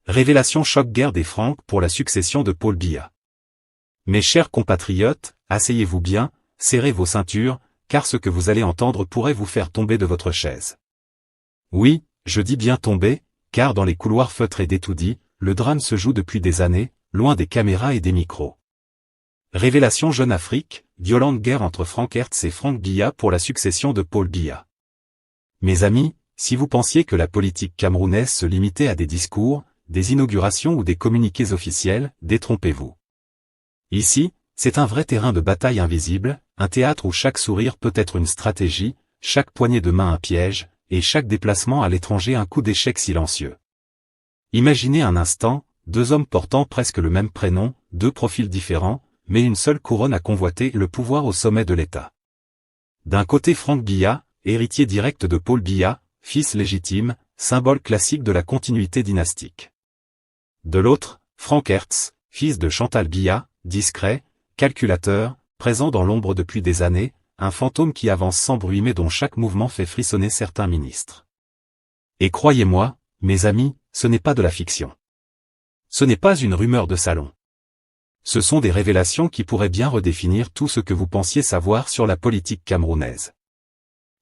Révélation choc-guerre des Francs pour la succession de Paul Biya. Mes chers compatriotes, asseyez-vous bien, serrez vos ceintures, car ce que vous allez entendre pourrait vous faire tomber de votre chaise. Oui, je dis bien tomber, car dans les couloirs feutrés d'Etoudi, le drame se joue depuis des années, loin des caméras et des micros. Révélation Jeune Afrique, violente guerre entre Franck Hertz et Franck Biya pour la succession de Paul Biya. Mes amis, si vous pensiez que la politique camerounaise se limitait à des discours, des inaugurations ou des communiqués officiels, détrompez-vous. Ici, c'est un vrai terrain de bataille invisible, un théâtre où chaque sourire peut être une stratégie, chaque poignée de main un piège, et chaque déplacement à l'étranger un coup d'échec silencieux. Imaginez un instant, deux hommes portant presque le même prénom, deux profils différents, mais une seule couronne à convoiter le pouvoir au sommet de l'État. D'un côté Franck Biya, héritier direct de Paul Biya, fils légitime, symbole classique de la continuité dynastique. De l'autre, Franck Hertz, fils de Chantal Biya, discret, calculateur, présent dans l'ombre depuis des années, un fantôme qui avance sans bruit mais dont chaque mouvement fait frissonner certains ministres. Et croyez-moi, mes amis, ce n'est pas de la fiction. Ce n'est pas une rumeur de salon. Ce sont des révélations qui pourraient bien redéfinir tout ce que vous pensiez savoir sur la politique camerounaise.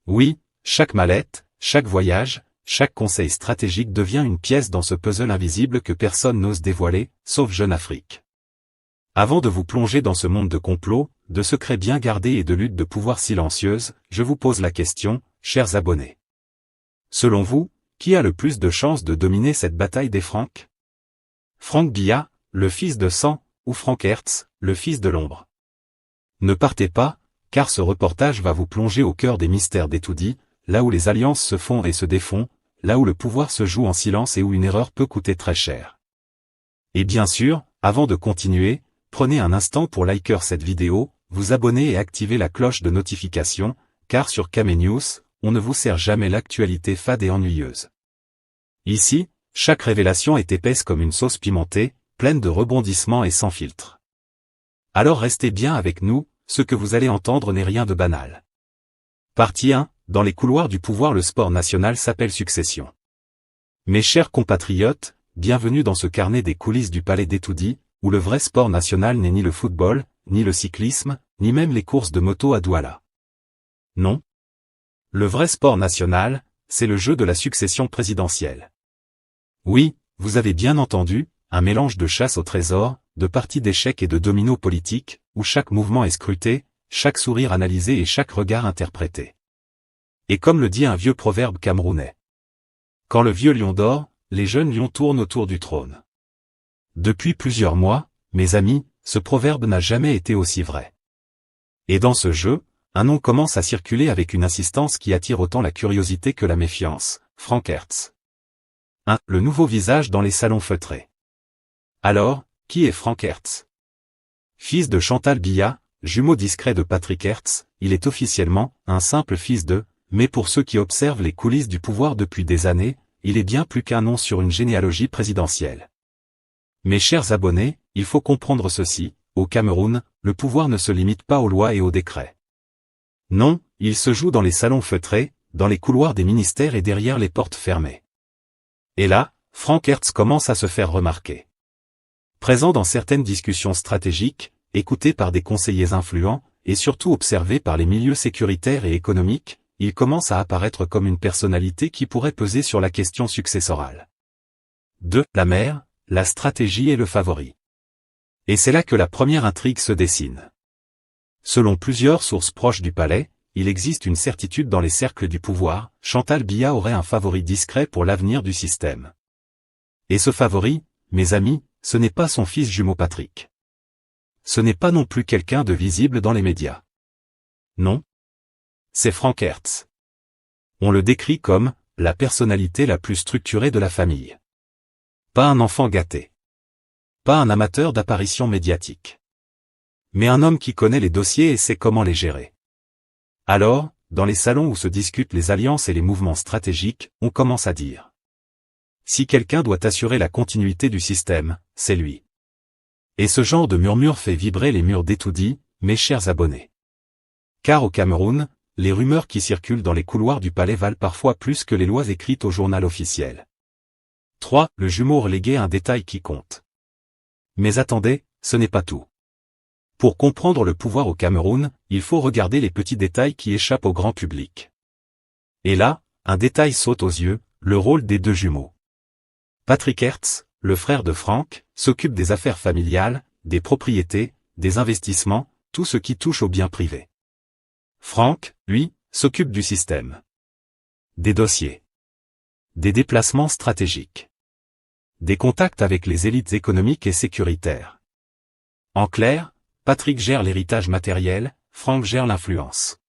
Oui, chaque mallette, chaque voyage, chaque conseil stratégique devient une pièce dans ce puzzle invisible que personne n'ose dévoiler, sauf Jeune Afrique. Avant de vous plonger dans ce monde de complots, de secrets bien gardés et de luttes de pouvoir silencieuses, je vous pose la question, chers abonnés. Selon vous, qui a le plus de chances de dominer cette bataille des Francs? Franck Biya, le fils de sang, ou Franck Hertz, le fils de l'ombre? Ne partez pas, car ce reportage va vous plonger au cœur des mystères d'Etoudi, là où les alliances se font et se défont, là où le pouvoir se joue en silence et où une erreur peut coûter très cher. Et bien sûr, avant de continuer, prenez un instant pour liker cette vidéo, vous abonner et activer la cloche de notification, car sur Camé News, on ne vous sert jamais l'actualité fade et ennuyeuse. Ici, chaque révélation est épaisse comme une sauce pimentée, pleine de rebondissements et sans filtre. Alors restez bien avec nous, ce que vous allez entendre n'est rien de banal. Partie 1, dans les couloirs du pouvoir le sport national s'appelle Succession. Mes chers compatriotes, bienvenue dans ce carnet des coulisses du palais d'Etoudi, où le vrai sport national n'est ni le football, ni le cyclisme, ni même les courses de moto à Douala. Non. Le vrai sport national, c'est le jeu de la succession présidentielle. Oui, vous avez bien entendu, un mélange de chasse au trésor, de parties d'échecs et de dominos politiques, où chaque mouvement est scruté, chaque sourire analysé et chaque regard interprété. Et comme le dit un vieux proverbe camerounais. Quand le vieux lion dort, les jeunes lions tournent autour du trône. Depuis plusieurs mois, mes amis, ce proverbe n'a jamais été aussi vrai. Et dans ce jeu, un nom commence à circuler avec une insistance qui attire autant la curiosité que la méfiance, Franck Hertz. Le nouveau visage dans les salons feutrés. Alors, qui est Franck Hertz? Fils de Chantal Biya, jumeau discret de Patrick Hertz, il est officiellement un simple fils de, mais pour ceux qui observent les coulisses du pouvoir depuis des années, il est bien plus qu'un nom sur une généalogie présidentielle. Mes chers abonnés, il faut comprendre ceci, au Cameroun, le pouvoir ne se limite pas aux lois et aux décrets. Non, il se joue dans les salons feutrés, dans les couloirs des ministères et derrière les portes fermées. Et là, Franck Hertz commence à se faire remarquer. Présent dans certaines discussions stratégiques, écouté par des conseillers influents, et surtout observé par les milieux sécuritaires et économiques, il commence à apparaître comme une personnalité qui pourrait peser sur la question successorale. 2. La mère, la stratégie et le favori. Et c'est là que la première intrigue se dessine. Selon plusieurs sources proches du palais, il existe une certitude dans les cercles du pouvoir, Chantal Biya aurait un favori discret pour l'avenir du système. Et ce favori, mes amis, ce n'est pas son fils jumeau Patrick. Ce n'est pas non plus quelqu'un de visible dans les médias. Non. C'est Franck Hertz. On le décrit comme la personnalité la plus structurée de la famille. Pas un enfant gâté. Pas un amateur d'apparitions médiatiques. Mais un homme qui connaît les dossiers et sait comment les gérer. Alors, dans les salons où se discutent les alliances et les mouvements stratégiques, on commence à dire. Si quelqu'un doit assurer la continuité du système, c'est lui. Et ce genre de murmure fait vibrer les murs d'Etoudi, mes chers abonnés. Car au Cameroun, les rumeurs qui circulent dans les couloirs du palais valent parfois plus que les lois écrites au journal officiel. 3. Le jumeau relégué, un détail qui compte. Mais attendez, ce n'est pas tout. Pour comprendre le pouvoir au Cameroun, il faut regarder les petits détails qui échappent au grand public. Et là, un détail saute aux yeux, le rôle des deux jumeaux. Patrick Hertz, le frère de Frank, s'occupe des affaires familiales, des propriétés, des investissements, tout ce qui touche aux biens privés. Frank, lui, s'occupe du système. Des dossiers. Des déplacements stratégiques. Des contacts avec les élites économiques et sécuritaires. En clair, Patrick gère l'héritage matériel, Frank gère l'influence.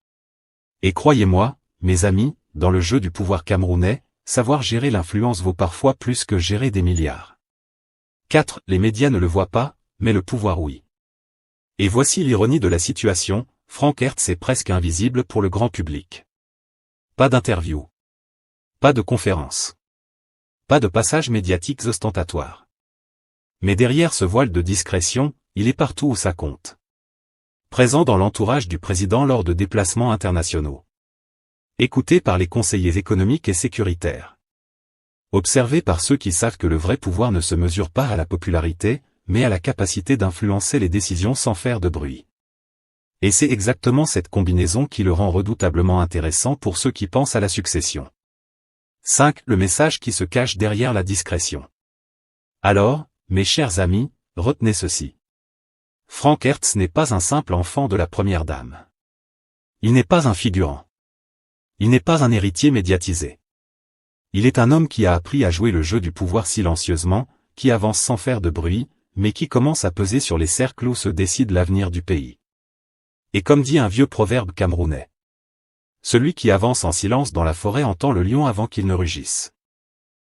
Et croyez-moi, mes amis, dans le jeu du pouvoir camerounais, savoir gérer l'influence vaut parfois plus que gérer des milliards. 4. Les médias ne le voient pas, mais le pouvoir oui. Et voici l'ironie de la situation, Frank Hertz est presque invisible pour le grand public. Pas d'interview. Pas de conférence. Pas de passage médiatique ostentatoire. Mais derrière ce voile de discrétion, il est partout où ça compte. Présent dans l'entourage du président lors de déplacements internationaux. Écouté par les conseillers économiques et sécuritaires. Observé par ceux qui savent que le vrai pouvoir ne se mesure pas à la popularité, mais à la capacité d'influencer les décisions sans faire de bruit. Et c'est exactement cette combinaison qui le rend redoutablement intéressant pour ceux qui pensent à la succession. 5. Le message qui se cache derrière la discrétion. Alors, mes chers amis, retenez ceci. Frank Hertz n'est pas un simple enfant de la première dame. Il n'est pas un figurant. Il n'est pas un héritier médiatisé. Il est un homme qui a appris à jouer le jeu du pouvoir silencieusement, qui avance sans faire de bruit, mais qui commence à peser sur les cercles où se décide l'avenir du pays. Et comme dit un vieux proverbe camerounais. Celui qui avance en silence dans la forêt entend le lion avant qu'il ne rugisse.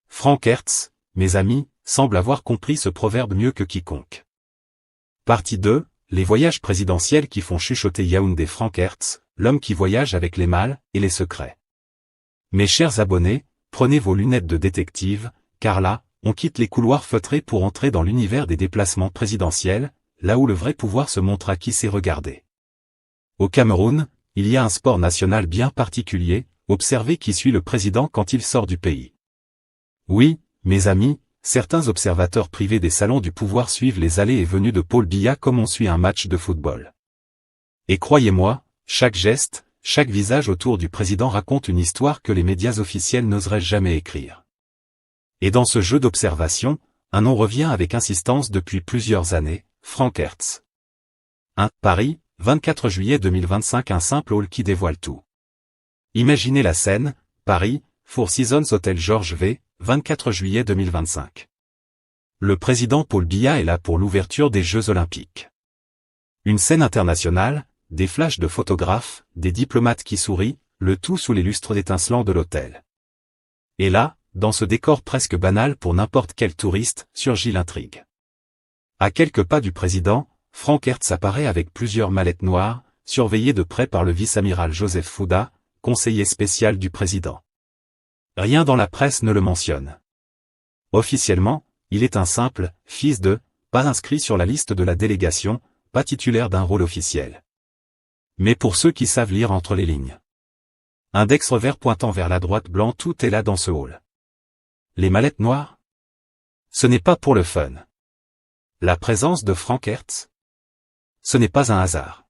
Frank Hertz, mes amis, semble avoir compris ce proverbe mieux que quiconque. Partie 2, les voyages présidentiels qui font chuchoter Yaoundé. Frank Hertz, l'homme qui voyage avec les mâles et les secrets. Mes chers abonnés, prenez vos lunettes de détective, car là, on quitte les couloirs feutrés pour entrer dans l'univers des déplacements présidentiels, là où le vrai pouvoir se montre à qui sait regarder. Au Cameroun, il y a un sport national bien particulier, observez qui suit le président quand il sort du pays. Oui, mes amis, certains observateurs privés des salons du pouvoir suivent les allées et venues de Paul Biya comme on suit un match de football. Et croyez-moi, chaque geste, chaque visage autour du président raconte une histoire que les médias officiels n'oseraient jamais écrire. Et dans ce jeu d'observation, un nom revient avec insistance depuis plusieurs années, Frank Hertz. 1. Paris, 24 juillet 2025. Un simple hall qui dévoile tout. Imaginez la scène, Paris, Four Seasons Hotel Georges V, 24 juillet 2025. Le président Paul Biya est là pour l'ouverture des Jeux Olympiques. Une scène internationale, des flashs de photographes, des diplomates qui sourient, le tout sous les lustres étincelants de l'hôtel. Et là, dans ce décor presque banal pour n'importe quel touriste, surgit l'intrigue. À quelques pas du président, Frank Hertz apparaît avec plusieurs mallettes noires, surveillé de près par le vice-amiral Joseph Fouda, conseiller spécial du président. Rien dans la presse ne le mentionne. Officiellement, il est un simple « fils de », pas inscrit sur la liste de la délégation, pas titulaire d'un rôle officiel. Mais pour ceux qui savent lire entre les lignes. Index revers pointant vers la droite blanc, tout est là dans ce hall. Les mallettes noires? Ce n'est pas pour le fun. La présence de Frank Hertz? Ce n'est pas un hasard.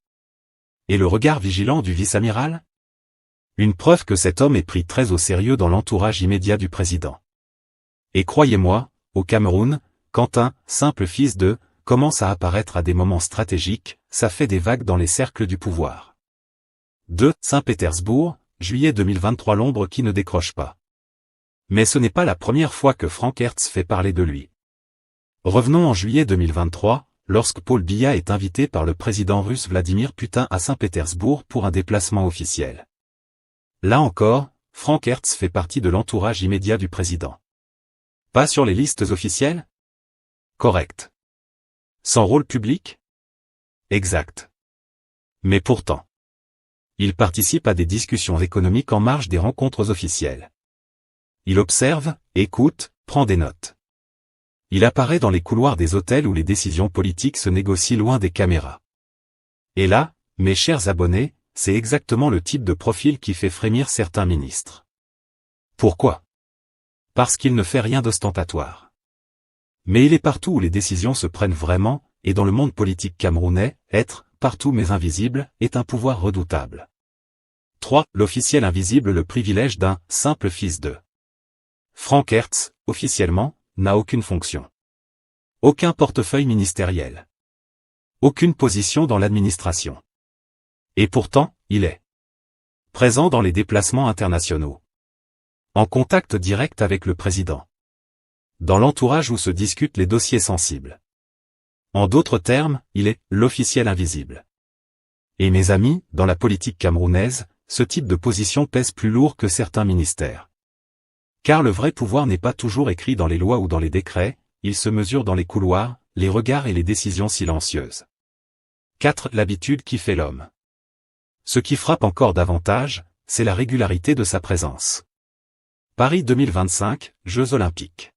Et le regard vigilant du vice-amiral? Une preuve que cet homme est pris très au sérieux dans l'entourage immédiat du président. Et croyez-moi, au Cameroun, quand un « simple fils de » commence à apparaître à des moments stratégiques, ça fait des vagues dans les cercles du pouvoir. 2. Saint-Pétersbourg, juillet 2023. L'ombre qui ne décroche pas. Mais ce n'est pas la première fois que Frank Hertz fait parler de lui. Revenons en juillet 2023, lorsque Paul Biya est invité par le président russe Vladimir Poutine à Saint-Pétersbourg pour un déplacement officiel. Là encore, Frank Hertz fait partie de l'entourage immédiat du président. Pas sur les listes officielles? Correct. Sans rôle public? Exact. Mais pourtant, il participe à des discussions économiques en marge des rencontres officielles. Il observe, écoute, prend des notes. Il apparaît dans les couloirs des hôtels où les décisions politiques se négocient loin des caméras. Et là, mes chers abonnés, c'est exactement le type de profil qui fait frémir certains ministres. Pourquoi? Parce qu'il ne fait rien d'ostentatoire. Mais il est partout où les décisions se prennent vraiment, et dans le monde politique camerounais, être, partout mais invisible, est un pouvoir redoutable. 3. L'officiel invisible, le privilège d'un simple fils de Franck Hertz, officiellement, n'a aucune fonction. Aucun portefeuille ministériel. Aucune position dans l'administration. Et pourtant, il est présent dans les déplacements internationaux. En contact direct avec le président. Dans l'entourage où se discutent les dossiers sensibles. En d'autres termes, il est l'officiel invisible. Et mes amis, dans la politique camerounaise, ce type de position pèse plus lourd que certains ministères. Car le vrai pouvoir n'est pas toujours écrit dans les lois ou dans les décrets, il se mesure dans les couloirs, les regards et les décisions silencieuses. 4. L'habitude qui fait l'homme. Ce qui frappe encore davantage, c'est la régularité de sa présence. Paris 2025, Jeux Olympiques.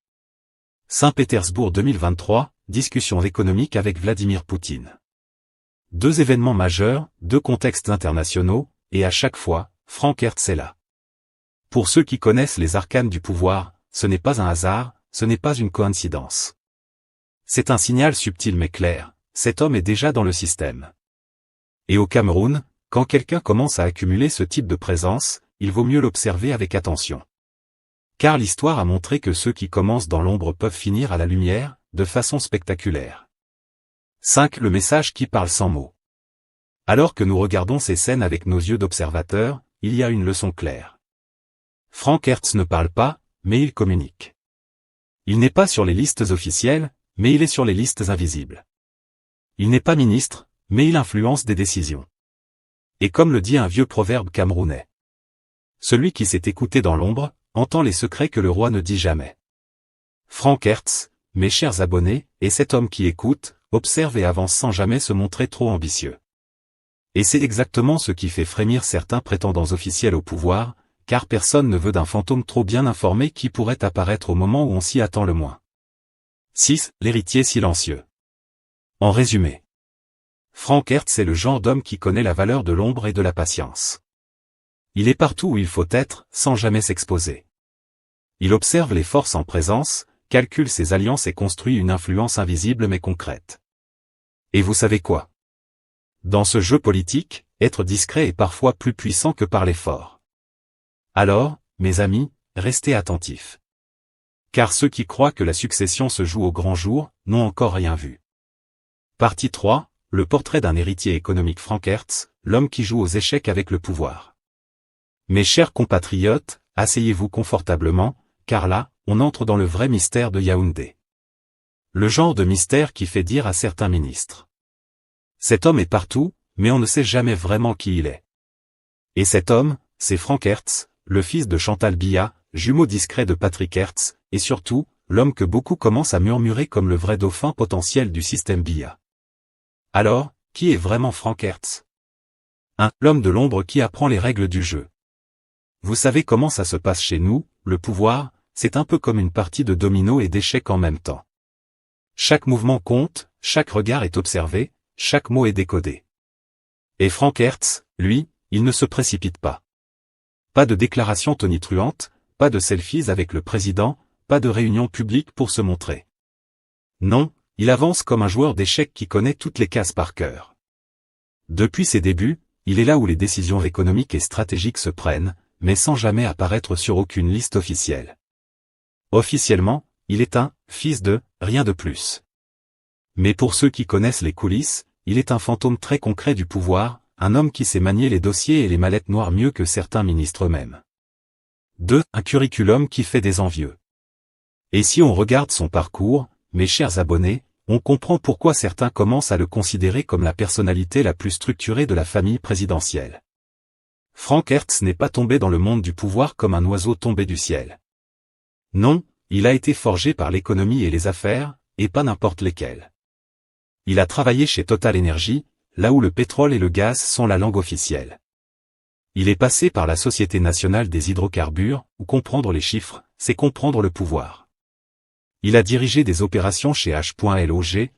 Saint-Pétersbourg 2023, discussions économiques avec Vladimir Poutine. 2 événements majeurs, 2 contextes internationaux, et à chaque fois, Franck Hertz est là. Pour ceux qui connaissent les arcanes du pouvoir, ce n'est pas un hasard, ce n'est pas une coïncidence. C'est un signal subtil mais clair, cet homme est déjà dans le système. Et au Cameroun, quand quelqu'un commence à accumuler ce type de présence, il vaut mieux l'observer avec attention. Car l'histoire a montré que ceux qui commencent dans l'ombre peuvent finir à la lumière, de façon spectaculaire. 5. Le message qui parle sans mots. Alors que nous regardons ces scènes avec nos yeux d'observateurs, il y a une leçon claire. Franck Hertz ne parle pas, mais il communique. Il n'est pas sur les listes officielles, mais il est sur les listes invisibles. Il n'est pas ministre, mais il influence des décisions. Et comme le dit un vieux proverbe camerounais. Celui qui s'est écouté dans l'ombre, entend les secrets que le roi ne dit jamais. Franck Hertz, mes chers abonnés, est cet homme qui écoute, observe et avance sans jamais se montrer trop ambitieux. Et c'est exactement ce qui fait frémir certains prétendants officiels au pouvoir, car personne ne veut d'un fantôme trop bien informé qui pourrait apparaître au moment où on s'y attend le moins. 6. L'héritier silencieux. En résumé. Franck Hertz est le genre d'homme qui connaît la valeur de l'ombre et de la patience. Il est partout où il faut être, sans jamais s'exposer. Il observe les forces en présence, calcule ses alliances et construit une influence invisible mais concrète. Et vous savez quoi? Dans ce jeu politique, être discret est parfois plus puissant que parler fort. Alors, mes amis, restez attentifs. Car ceux qui croient que la succession se joue au grand jour, n'ont encore rien vu. Partie 3, le portrait d'un héritier économique. Franck Hertz, l'homme qui joue aux échecs avec le pouvoir. Mes chers compatriotes, asseyez-vous confortablement, car là, on entre dans le vrai mystère de Yaoundé. Le genre de mystère qui fait dire à certains ministres. Cet homme est partout, mais on ne sait jamais vraiment qui il est. Et cet homme, c'est Franck Hertz, le fils de Chantal Biya, jumeau discret de Patrick Hertz, et surtout, l'homme que beaucoup commencent à murmurer comme le vrai dauphin potentiel du système Biya. Alors, qui est vraiment Franck Hertz? L'homme de l'ombre qui apprend les règles du jeu. Vous savez comment ça se passe chez nous, le pouvoir, c'est un peu comme une partie de domino et d'échecs en même temps. Chaque mouvement compte, chaque regard est observé, chaque mot est décodé. Et Franck Hertz, lui, il ne se précipite pas. Pas de déclaration tonitruante, pas de selfies avec le président, pas de réunion publique pour se montrer. Non, il avance comme un joueur d'échecs qui connaît toutes les cases par cœur. Depuis ses débuts, il est là où les décisions économiques et stratégiques se prennent, mais sans jamais apparaître sur aucune liste officielle. Officiellement, il est un « fils de » rien de plus. Mais pour ceux qui connaissent les coulisses, il est un fantôme très concret du pouvoir, un homme qui sait manier les dossiers et les mallettes noires mieux que certains ministres eux-mêmes. 2. Un curriculum qui fait des envieux. Et si on regarde son parcours, mes chers abonnés, on comprend pourquoi certains commencent à le considérer comme la personnalité la plus structurée de la famille présidentielle. Franck Hertz n'est pas tombé dans le monde du pouvoir comme un oiseau tombé du ciel. Non, il a été forgé par l'économie et les affaires, et pas n'importe lesquelles. Il a travaillé chez Total Energy, là où le pétrole et le gaz sont la langue officielle. Il est passé par la Société nationale des hydrocarbures, où comprendre les chiffres, c'est comprendre le pouvoir. Il a dirigé des opérations chez H.Log,